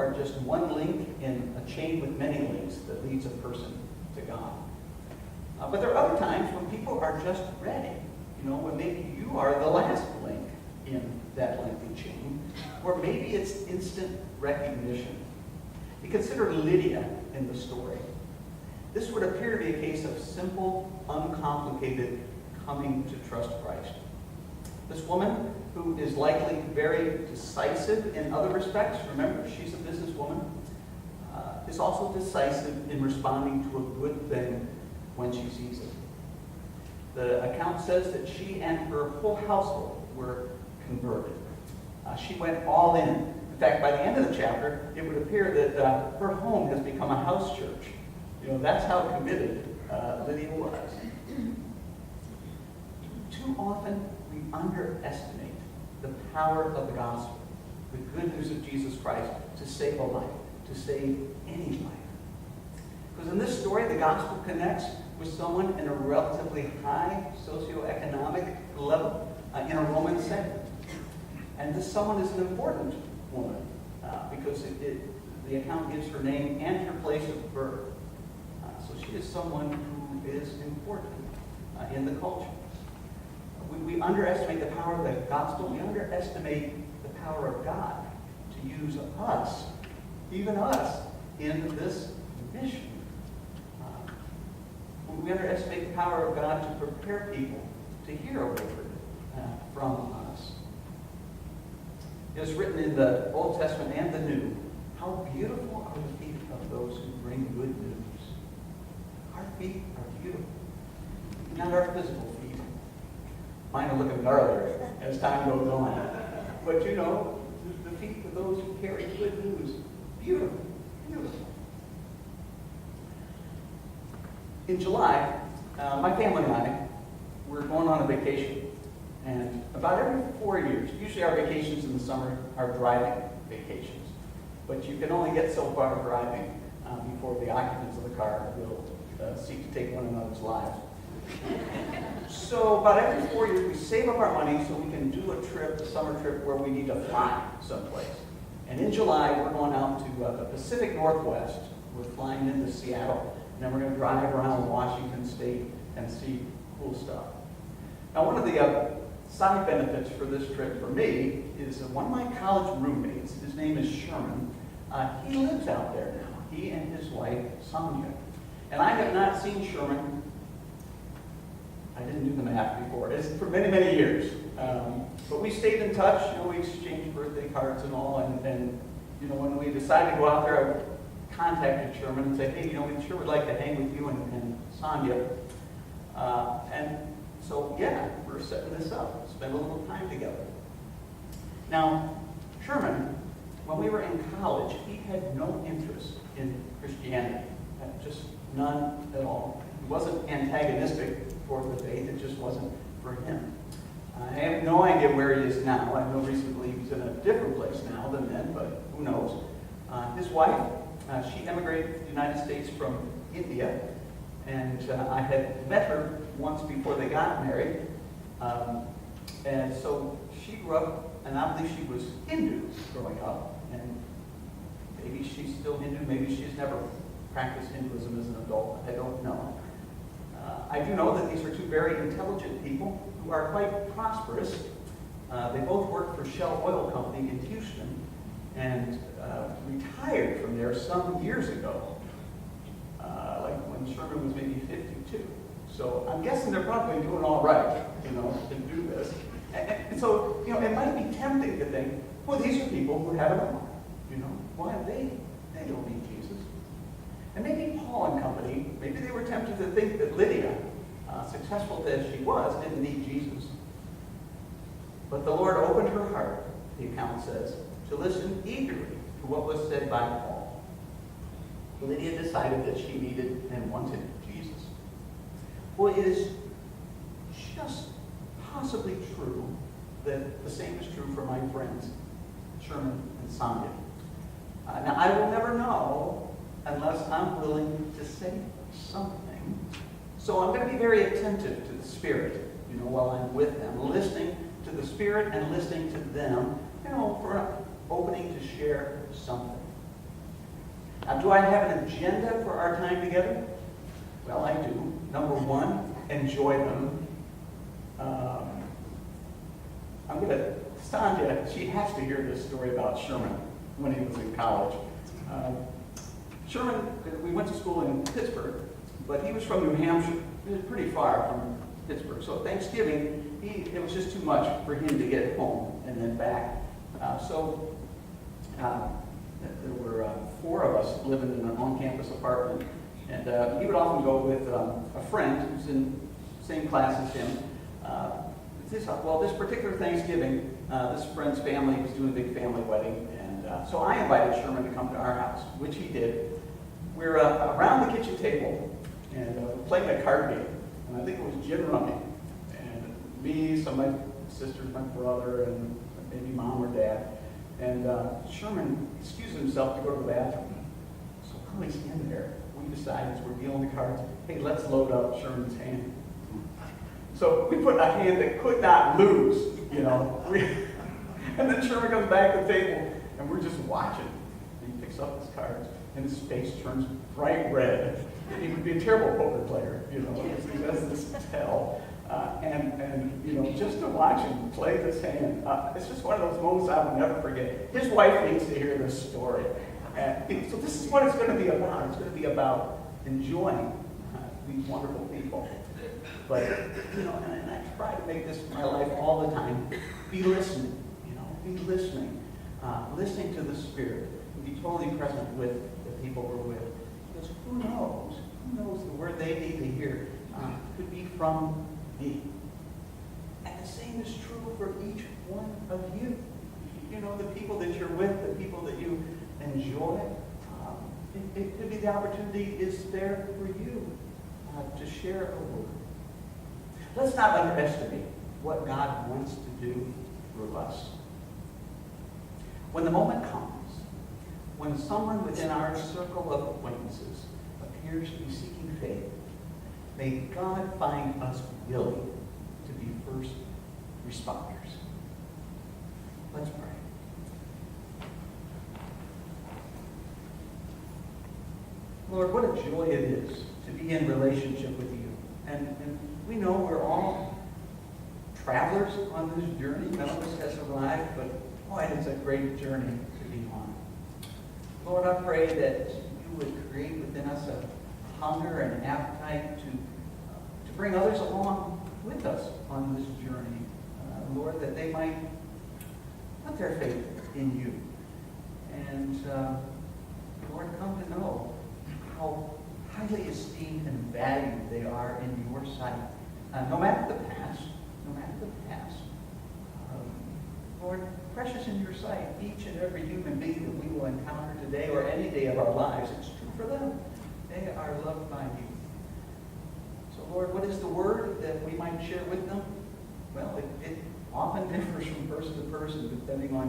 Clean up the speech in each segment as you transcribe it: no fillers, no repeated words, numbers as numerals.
are just one link in a chain with many links that leads a person to God. But there are other times when people are just ready. When maybe you are the last link in that lengthy chain, or maybe it's instant recognition. You consider Lydia in the story. This would appear to be a case of simple, uncomplicated coming to trust Christ. This woman, who is likely very decisive in other respects, remember, she's a businesswoman, is also decisive in responding to a good thing when she sees it. The account says that she and her whole household were converted. She went all in. In fact, by the end of the chapter, it would appear that her home has become a house church. That's how committed Lydia was. Too often, we underestimate the power of the gospel, the good news of Jesus Christ, to save a life, to save any life. Because in this story, the gospel connects with someone in a relatively high socioeconomic level in a Roman setting. And this someone is an important woman because the account gives her name and her place of birth. So she is someone who is important in the culture. We underestimate the power of the gospel. We underestimate the power of God to use us, even us, in this mission. We underestimate the power of God to prepare people to hear a word from us. It is written in the Old Testament and the New, how beautiful are the feet of those who bring good news. Our feet are beautiful, not our physical feet. Mine are looking gnarlier as time goes on. But the feet of those who carry good news, beautiful, beautiful. In July, my family and I were going on a vacation. And about every 4 years, usually our vacations in the summer are driving vacations. But you can only get so far driving before the occupants of the car will seek to take one another's lives. So about every 4 years, we save up our money so we can do a summer trip where we need to fly someplace. And in July, we're going out to the Pacific Northwest. We're flying into Seattle, and then we're going to drive around Washington State and see cool stuff. Now, one of the side benefits for this trip for me is one of my college roommates, his name is Sherman, he lives out there now, he and his wife, Sonia. And I have not seen Sherman, I didn't do the math before, it's for many, many years. But we stayed in touch, we exchanged birthday cards and all, and when we decided to go out there, I contacted Sherman and said, hey, we sure would like to hang with you and Sonia. And so, yeah, we're setting this up, spend a little time together. Now, Sherman, when we were in college, he had no interest in Christianity, just none at all. He wasn't antagonistic toward the faith, it just wasn't for him. I have no idea where he is now. I have no reason to believe he's in a different place now than then, but who knows. His wife, she emigrated to the United States from India, and I had met her once before they got married. And so she grew up, and I believe she was Hindu growing up. And maybe she's still Hindu, maybe she's never practiced Hinduism as an adult. I don't know. I do know that these are two very intelligent people who are quite prosperous. They both work for Shell Oil Company in Houston and retired from there some years ago, like when Sherman was maybe 52. So I'm guessing they're probably doing all right, to do this. And so, it might be tempting to think, well, these are people who have it all. Why they don't need Jesus. And maybe Paul and company, maybe they were tempted to think that Lydia, successful as she was, didn't need Jesus. But the Lord opened her heart, the account says, to listen eagerly to what was said by Paul. Lydia decided that she needed and wanted Jesus. Well, it is just possibly true that the same is true for my friends, Sherman and Sonia. Now, I will never know unless I'm willing to say something. So I'm going to be very attentive to the Spirit, while I'm with them, listening to the Spirit and listening to them, for an opening to share something. Now, do I have an agenda for our time together? Well, I do. Number one, enjoy them. I'm going to, Sandra, she has to hear this story about Sherman when he was in college. Sherman, we went to school in Pittsburgh, but he was from New Hampshire. It was pretty far from Pittsburgh. So Thanksgiving, it was just too much for him to get home and then back. There were 4 of us living in an on-campus apartment, and he would often go with a friend who's in the same class as him. This particular Thanksgiving, this friend's family was doing a big family wedding, and so I invited Sherman to come to our house, which he did. We're around the kitchen table, and we're playing a card game, and I think it was gin rummy. And me, some of my sisters, my brother, and maybe mom or dad. And Sherman excused himself to go to the bathroom. So while he's in there, we decided, as we're dealing the cards, hey, let's load up Sherman's hand. So we put a hand that could not lose, you know. And then Sherman comes back to the table, and we're just watching. And he picks up his cards, and his face turns bright red. He would be a terrible poker player, you know, because he doesn't tell. And you know, just to watch him play this hand, it's just one of those moments I will never forget. His wife needs to hear this story. And so this is what it's going to be about. It's going to be about enjoying these wonderful people. But, you know, and I try to make this my life all the time. Be listening, you know, be listening. Listening to the Spirit. And be totally present with the people we're with. Because who knows? Who knows the word they need to hear could be from me. And the same is true for each one of you. You know, the people that you're with, the people that you enjoy, it could be the opportunity is there for you to share a word. Let's not underestimate what God wants to do through us. When the moment comes, when someone within our circle of acquaintances appears to be seeking faith, may God find us willing to be first responders. Let's pray. Lord, what a joy it is to be in relationship with you. And we know we're all travelers on this journey. None of us has arrived, but boy, it's a great journey to be on. Lord, I pray that you would create within us a hunger and appetite to bring others along with us on this journey. Lord, that they might put their faith in you. And Lord, come to know how highly esteemed and valued they are in your sight. No matter the past, Lord, precious in your sight, each and every human being that we will encounter today or any day of our lives, it's true for them. They are loved by you. So, Lord, what is the word that we might share with them? Well, it often differs from person to person, depending on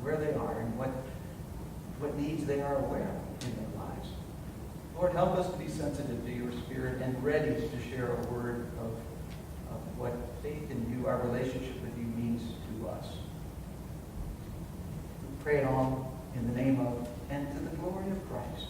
where they are and what needs they are aware of in their lives. Lord, help us to be sensitive to your Spirit and ready to share a word of what faith in you, our relationship with you, means to us. We pray it all in the name of and to the glory of Christ.